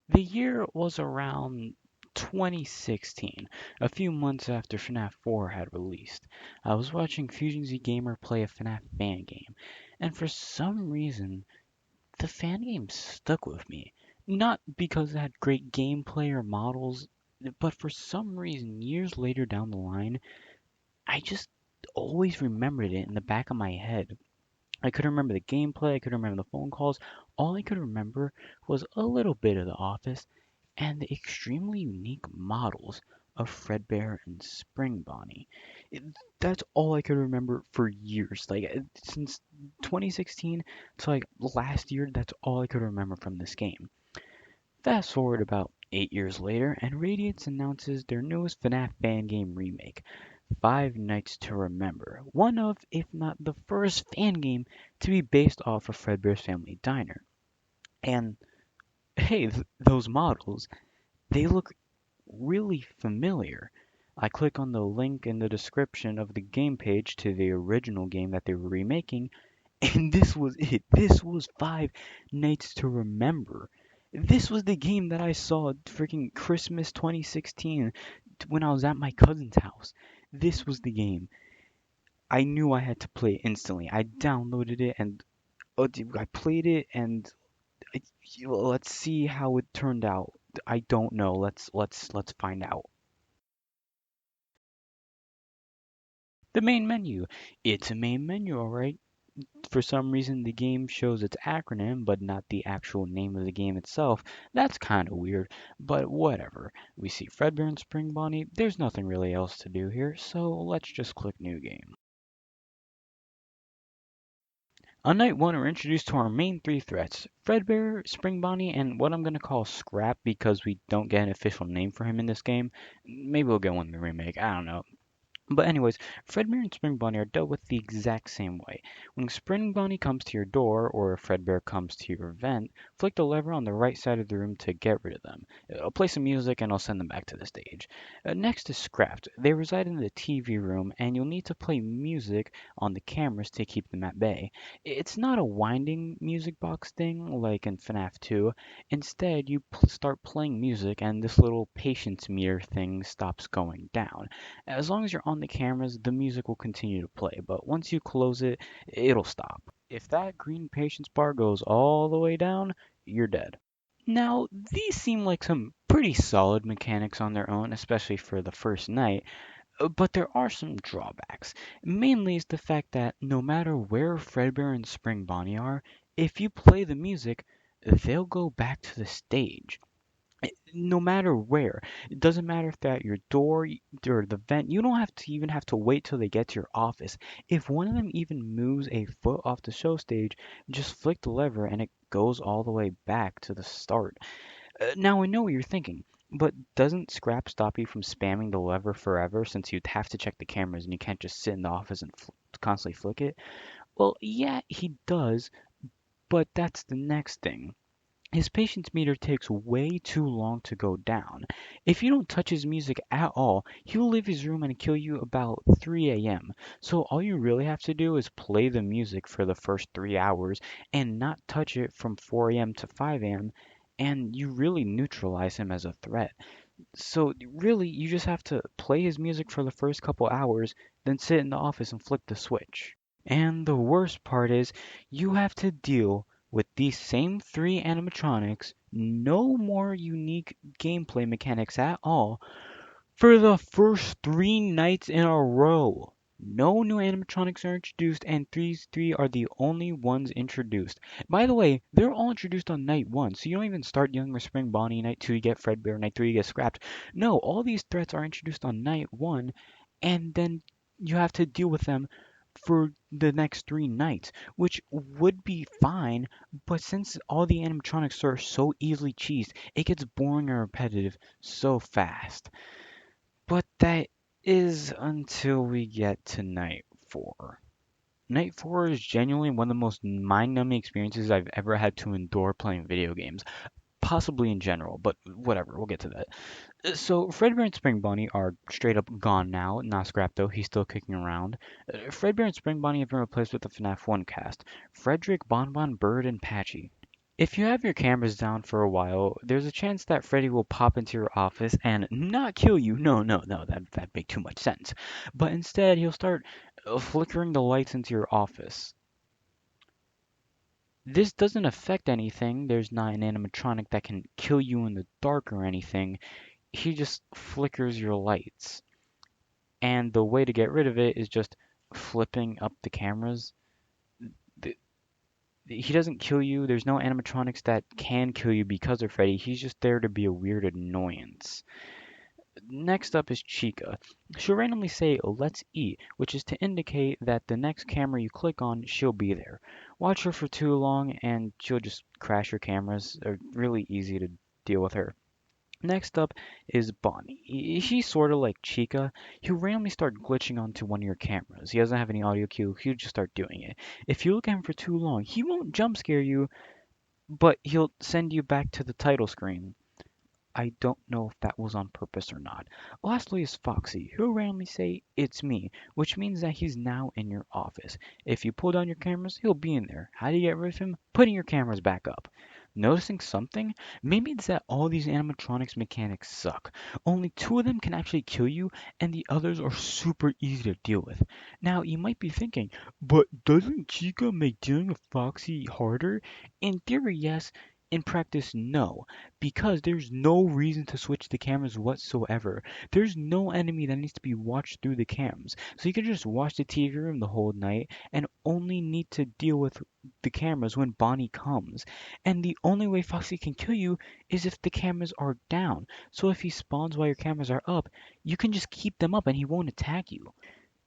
The year was around 2016, a few months after FNAF 4 had released. I was watching Fusion Z Gamer play a FNAF Fangame, and for some reason, the Fangame stuck with me. Not because it had great gameplay or models, but for some reason, years later down the line, I just always remembered it in the back of my head. I couldn't remember the gameplay, I couldn't remember the phone calls. All I could remember was a little bit of the office and the extremely unique models of Fredbear and Spring Bonnie. It, that's all I could remember for years. Since 2016 to last year, that's all I could remember from this game. Fast forward about 8 years later, and Radiance announces their newest FNAF fan game remake, Five Nights to Remember, one of, if not the first fan game to be based off of Fredbear's Family Diner. And hey, those models, they look really familiar. I click on the link in the description of the game page to the original game that they were remaking, and this was it. This was Five Nights to Remember. This was the game that I saw freaking Christmas 2016 when I was at my cousin's house. This was the game. I knew I had to play it instantly. I downloaded it and I played it and I, let's see how it turned out. I don't know. Let's find out. The main menu. It's a main menu, all right. For some reason, the game shows its acronym, but not the actual name of the game itself. That's kind of weird, but whatever. We see Fredbear and Spring Bonnie. There's nothing really else to do here, so let's just click New Game. On night one, we're introduced to our main three threats Fredbear, Spring Bonnie, and what I'm going to call Scrap because we don't get an official name for him in this game. Maybe we'll get one in the remake. I don't know. But anyways, Fredbear and Spring Bonnie are dealt with the exact same way. When Spring Bonnie comes to your door or Fredbear comes to your vent, flick the lever on the right side of the room to get rid of them. I'll play some music and I'll send them back to the stage. Next is Scrapped. They reside in the TV room and you'll need to play music on the cameras to keep them at bay. It's not a winding music box thing like in FNAF 2. Instead, you start playing music and this little patience meter thing stops going down. As long as you're on the cameras, the music will continue to play, but once you close it, it'll stop. If that green patience bar goes all the way down, you're dead. Now, these seem like some pretty solid mechanics on their own, especially for the first night, but there are some drawbacks. Mainly is the fact that no matter where Fredbear and Spring Bonnie are, if you play the music, they'll go back to the stage. No matter where. It doesn't matter if they're at your door or the vent. You don't have to wait till they get to your office. If one of them even moves a foot off the show stage, just flick the lever and it goes all the way back to the start. Now I know what you're thinking, but doesn't Scrap stop you from spamming the lever forever since you'd have to check the cameras and you can't just sit in the office and constantly flick it? Well, yeah, he does, but that's the next thing. His patience meter takes way too long to go down. If you don't touch his music at all, he will leave his room and kill you about 3 a.m. So all you really have to do is play the music for the first 3 hours and not touch it from 4 a.m. to 5 a.m. and you really neutralize him as a threat. So really, you just have to play his music for the first couple hours, then sit in the office and flick the switch. And the worst part is, you have to deal with these same three animatronics, no more unique gameplay mechanics at all, for the first 3 nights in a row. No new animatronics are introduced, and these three are the only ones introduced. By the way, they're all introduced on night one, so you don't even start Young or Spring Bonnie. Night two, you get Fredbear. Night three, you get Scrapped. No, all these threats are introduced on night one, and then you have to deal with them for the next 3 nights, which would be fine, but since all the animatronics are so easily cheesed, it gets boring and repetitive so fast. But that is until we get to night four. Night 4 is genuinely one of the most mind numbing experiences I've ever had to endure playing video games. Possibly in general, but whatever, we'll get to that. So Fredbear and Spring Bonnie are straight up gone now. Not scrapped though, he's still kicking around. Fredbear and Spring Bonnie have been replaced with the FNAF 1 cast. Frederick, Bonbon, Bird, and Patchy. If you have your cameras down for a while, there's a chance that Freddy will pop into your office and not kill you. No, no, no, that'd make too much sense. But instead, he'll start flickering the lights into your office. This doesn't affect anything. There's not an animatronic that can kill you in the dark or anything. He just flickers your lights. And the way to get rid of it is just flipping up the cameras. The, he doesn't kill you. There's no animatronics that can kill you because of Freddy. He's just there to be a weird annoyance. Next up is Chica. She'll randomly say, "Let's eat," which is to indicate that the next camera you click on, she'll be there. Watch her for too long and she'll just crash your cameras. They're really easy to deal with her. Next up is Bonnie. He's sort of like Chica. He'll randomly start glitching onto one of your cameras. He doesn't have any audio cue. He'll just start doing it. If you look at him for too long, he won't jump scare you, but he'll send you back to the title screen. I don't know if that was on purpose or not. Lastly is Foxy. He'll randomly say, "It's me," which means that he's now in your office. If you pull down your cameras, he'll be in there. How do you get rid of him? Putting your cameras back up. Noticing something? Maybe it's that all these animatronics mechanics suck. Only two of them can actually kill you, and the others are super easy to deal with. Now, you might be thinking, but doesn't Chica make dealing with Foxy harder? In theory, yes. In practice, no, because there's no reason to switch the cameras whatsoever. There's no enemy that needs to be watched through the cams. So you can just watch the TV room the whole night and only need to deal with the cameras when Bonnie comes. And the only way Foxy can kill you is if the cameras are down. So if he spawns while your cameras are up, you can just keep them up and he won't attack you.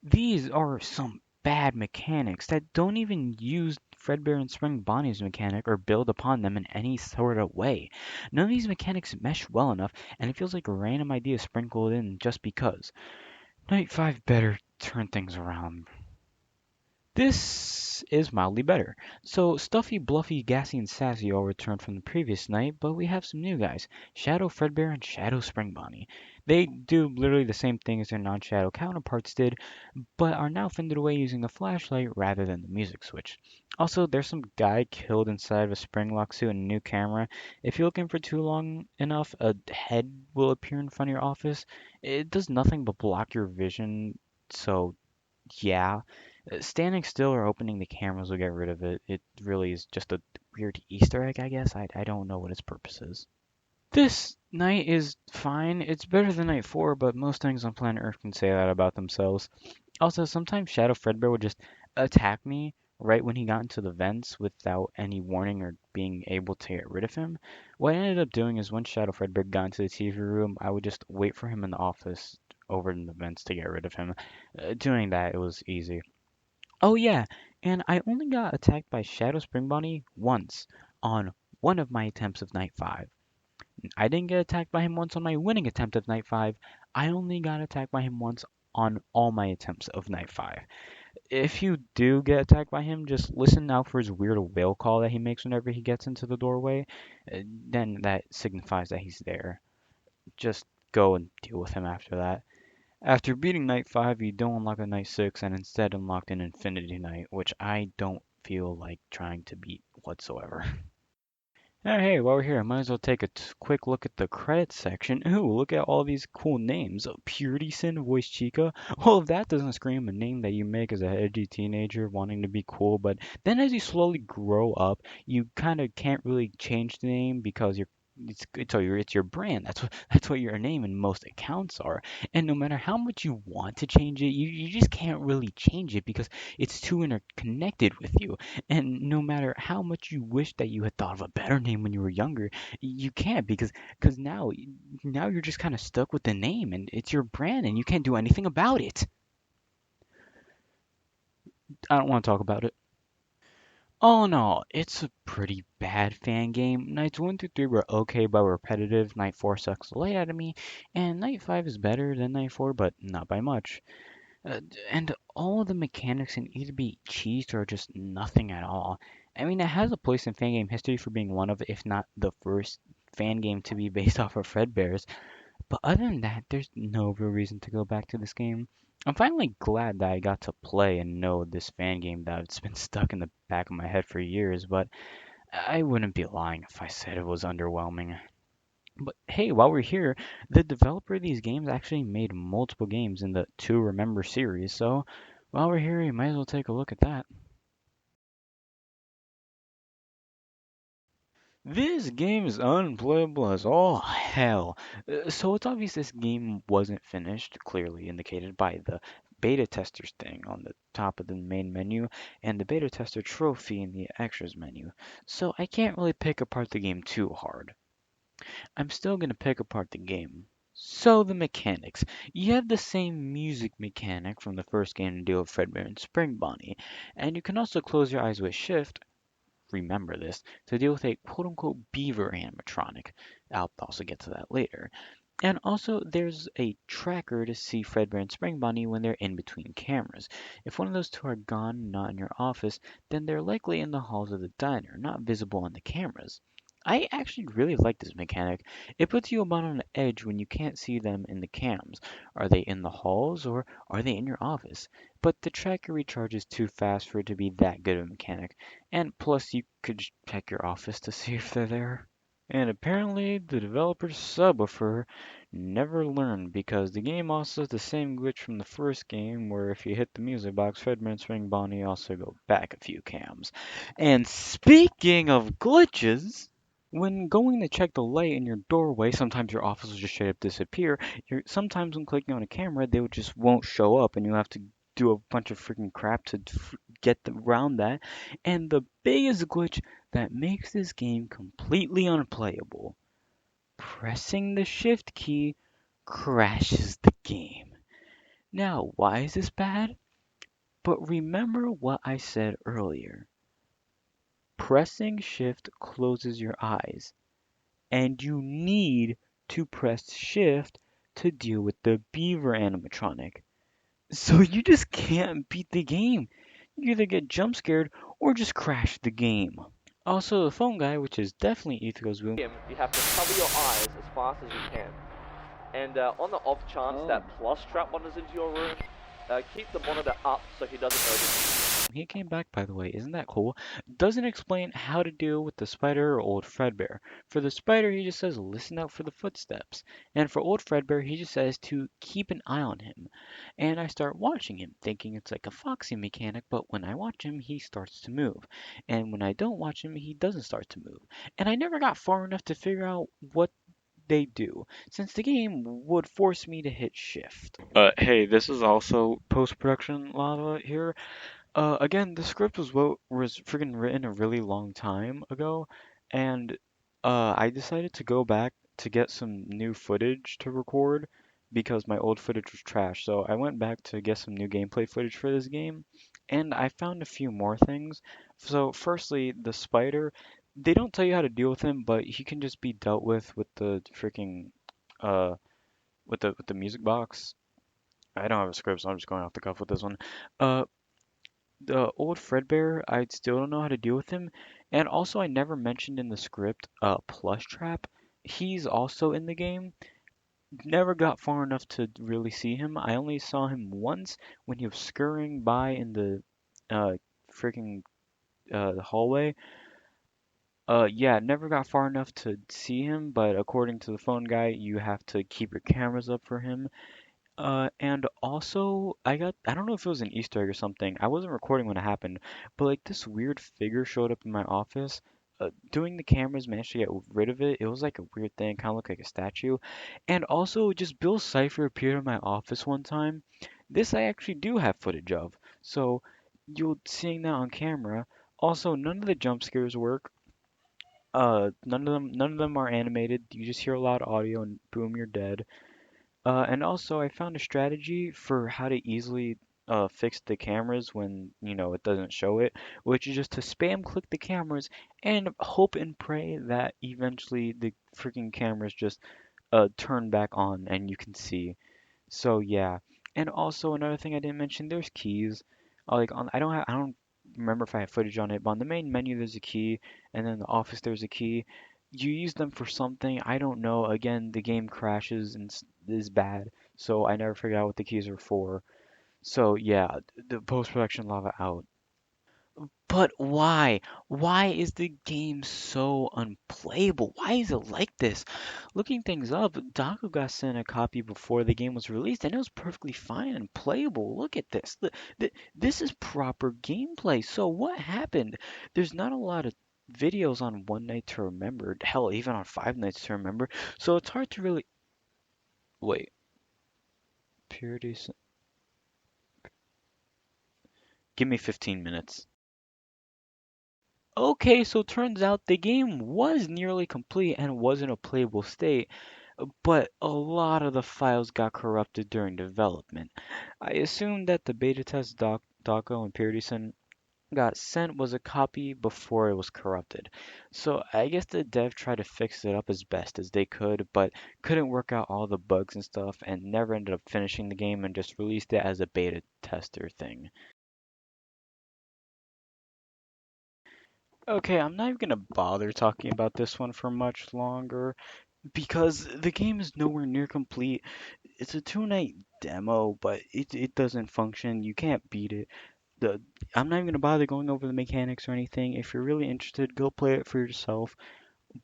These are some bad mechanics that don't even use Fredbear and Spring Bonnie's mechanic or build upon them in any sort of way. None of these mechanics mesh well enough, and it feels like a random idea sprinkled in just because. Night 5 better turn things around. This is mildly better. So, Stuffy, Bluffy, Gassy, and Sassy all returned from the previous night, but we have some new guys Shadow Fredbear and Shadow Spring Bonnie. They do literally the same thing as their non shadow counterparts did, but are now fended away using the flashlight rather than the music switch. Also, there's some guy killed inside of a Springlock suit and a new camera. If you're looking for too long enough, a head will appear in front of your office. It does nothing but block your vision, so yeah. Standing still or opening the cameras will get rid of it. It really is just a weird Easter egg, I guess. I don't know what its purpose is. This night is fine. It's better than night 4, but most things on planet Earth can say that about themselves. Also, sometimes Shadow Fredbear would just attack me right when he got into the vents without any warning or being able to get rid of him. What I ended up doing is when Shadow Fredbear got into the TV room, I would just wait for him in the office over in the vents to get rid of him. Doing that, it was easy. Oh yeah, and I only got attacked by Shadow Spring Bonnie once on one of my attempts of night 5. I didn't get attacked by him once on my winning attempt of night 5. I only got attacked by him once on all my attempts of night 5. If you do get attacked by him, just listen out for his weird whale call that he makes whenever he gets into the doorway. Then that signifies that he's there. Just go and deal with him after that. After beating Night 5, you don't unlock a Night 6 and instead unlocked an Infinity Night, which I don't feel like trying to beat whatsoever. Hey, while we're here, I might as well take a quick look at the credits section. Ooh, look at all these cool names. Purity Sin, Voice Chica. All of that doesn't scream a name that you make as a edgy teenager wanting to be cool, but then as you slowly grow up, you kind of can't really change the name because it's your brand. That's what your name in most accounts are. And no matter how much you want to change it, you just can't really change it because it's too interconnected with you. And no matter how much you wish that you had thought of a better name when you were younger, you can't because now you're just kind of stuck with the name and it's your brand and you can't do anything about it. I don't want to talk about it. Oh no, it's a pretty bad fan game. Nights 1 through 3 were okay but repetitive. Night 4 sucks the light out of me, and Night 5 is better than Night 4, but not by much. And all of the mechanics in either be cheesed or just nothing at all. I mean, it has a place in fan game history for being one of, if not the first fan game to be based off of Fredbear's, but other than that, there's no real reason to go back to this game. I'm finally glad that I got to play and know this fan game that's been stuck in the back of my head for years, but I wouldn't be lying if I said it was underwhelming. But hey, while we're here, the developer of these games actually made multiple games in the To Remember series, so while we're here, you might as well take a look at that. This game is unplayable as all hell. So it's obvious this game wasn't finished, clearly indicated by the beta testers thing on the top of the main menu and the beta tester trophy in the extras menu. So I can't really pick apart the game too hard. I'm still gonna pick apart the game. So the mechanics. You have the same music mechanic from the first game to deal with Fredbear and Spring Bonnie, and you can also close your eyes with Shift, remember this, to deal with a quote unquote beaver animatronic. I'll also get to that later. And also, there's a tracker to see Fredbear and Spring Bonnie when they're in between cameras. If one of those two are gone, not in your office, then they're likely in the halls of the diner, not visible on the cameras. I actually really like this mechanic. It puts you about on the edge when you can't see them in the cams. Are they in the halls or are they in your office? But the tracker recharges too fast for it to be that good of a mechanic. And plus, you could check your office to see if they're there. And apparently, the developer's subwoofer never learned because the game also has the same glitch from the first game where if you hit the music box, Fredman and Swing Bonnie also go back a few cams. And speaking of glitches, when going to check the light in your doorway, sometimes your office will just straight up disappear. Sometimes when clicking on a camera, they just won't show up, and you have to do a bunch of freaking crap to get around that. And the biggest glitch that makes this game completely unplayable, pressing the shift key crashes the game. Now, why is this bad? But remember what I said earlier. Pressing shift closes your eyes, and you need to press shift to deal with the beaver animatronic. So you just can't beat the game. You either get jump scared or just crash the game. Also, the phone guy, which is definitely Etho's room. You have to cover your eyes as fast as you can. And on the off chance that plus trap wanders into your room, keep the monitor up so he doesn't notice. He came back, by the way. Isn't that cool? Doesn't explain how to deal with the spider or old Fredbear. For the spider, he just says listen out for the footsteps. And for old Fredbear, he just says to keep an eye on him. And I start watching him, thinking it's like a foxy mechanic, but when I watch him, he starts to move. And when I don't watch him, he doesn't start to move. And I never got far enough to figure out what they do, since the game would force me to hit shift. Hey, this is also post-production lava here. Again, the script was freaking written a really long time ago, and I decided to go back to get some new footage to record because my old footage was trash. So I went back to get some new gameplay footage for this game, and I found a few more things. So firstly, the spider, they don't tell you how to deal with him, but he can just be dealt with the freaking uh with the music box. I don't have a script, so I'm just going off the cuff with this one. Uh, the old Fredbear, I still don't know how to deal with him. And also, I never mentioned in the script, Plush Trap. He's also in the game. Never got far enough to really see him. I only saw him once when he was scurrying by in the uh, freaking hallway. Yeah, never got far enough to see him, but according to the phone guy, you have to keep your cameras up for him. And also, I don't know if it was an Easter egg or something. I wasn't recording when it happened, but like this weird figure showed up in my office. Doing the cameras managed to get rid of it. It was like a weird thing, kind of looked like a statue. And also, just Bill Cipher appeared in my office one time. This I actually do have footage of. So, you'll seeing that on camera. Also, none of the jump scares work. None of them are animated. You just hear a loud audio and boom, you're dead. And also, I found a strategy for how to easily fix the cameras when, it doesn't show it, which is just to spam click the cameras and hope and pray that eventually the freaking cameras just turn back on and you can see. So yeah, and also another thing I didn't mention, there's keys. I don't remember if I have footage on it, but on the main menu there's a key, and then in the office there's a key. You use them for something, I don't know. Again, the game crashes and is bad, so I never figured out what the keys are for. So yeah, the post-production lava out. But why? Why is the game so unplayable? Why is it like this? Looking things up, Daku got sent a copy before the game was released, and it was perfectly fine and playable. Look at this. This is proper gameplay. So what happened? There's not a lot of videos on One Night to Remember, hell, even on Five Nights to Remember. So it's hard to really wait. Purity. Give me 15 minutes. Okay, so turns out the game was nearly complete and was in a playable state, but a lot of the files got corrupted during development. I assume that the beta test Dako and PuritySyn got sent was a copy before it was corrupted. So I guess the dev tried to fix it up as best as they could, but couldn't work out all the bugs and stuff and never ended up finishing the game and just released it as a beta tester thing. Okay, I'm not even gonna bother talking about this one for much longer because the game is nowhere near complete. It's a 2 night demo, but it doesn't function. You can't beat it. The I'm not even gonna bother going over the mechanics or anything. If you're really interested, go play it for yourself.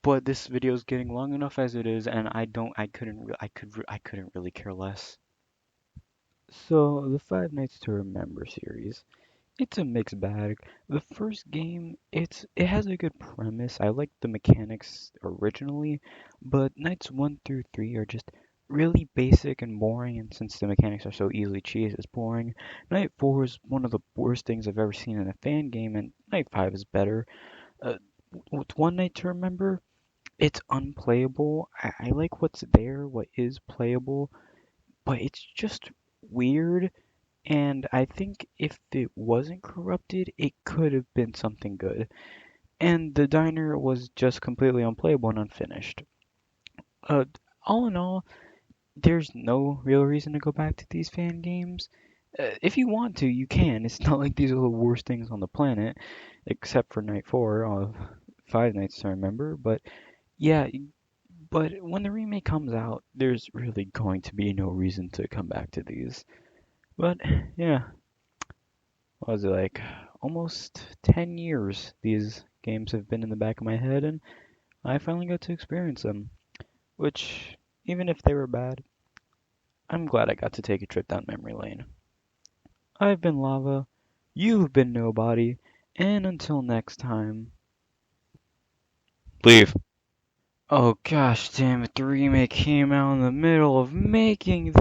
But this video is getting long enough as it is, and I couldn't really care less. So the Five Nights to Remember series. It's a mixed bag. The first game, it has a good premise. I like the mechanics originally, but nights 1 through 3 are just really basic and boring, and since the mechanics are so easily cheesed, it's boring. Night 4 is one of the worst things I've ever seen in a fan game, and Night 5 is better. Uh, with One Night to Remember, it's unplayable. I like what's there, what is playable, but it's just weird and I think if it wasn't corrupted, it could have been something good. And the diner was just completely unplayable and unfinished. Uh, all in all, there's no real reason to go back to these fan games. If you want to, you can. It's not like these are the worst things on the planet, except for Night 4 of Five Nights to Remember. But yeah, but when the remake comes out, there's really going to be no reason to come back to these. But yeah, what was it like? Almost 10 years these games have been in the back of my head, and I finally got to experience them. Which, even if they were bad, I'm glad I got to take a trip down memory lane. I've been Lava, you've been Nobody, and until next time, leave. Oh gosh damn it, the remake came out in the middle of making this.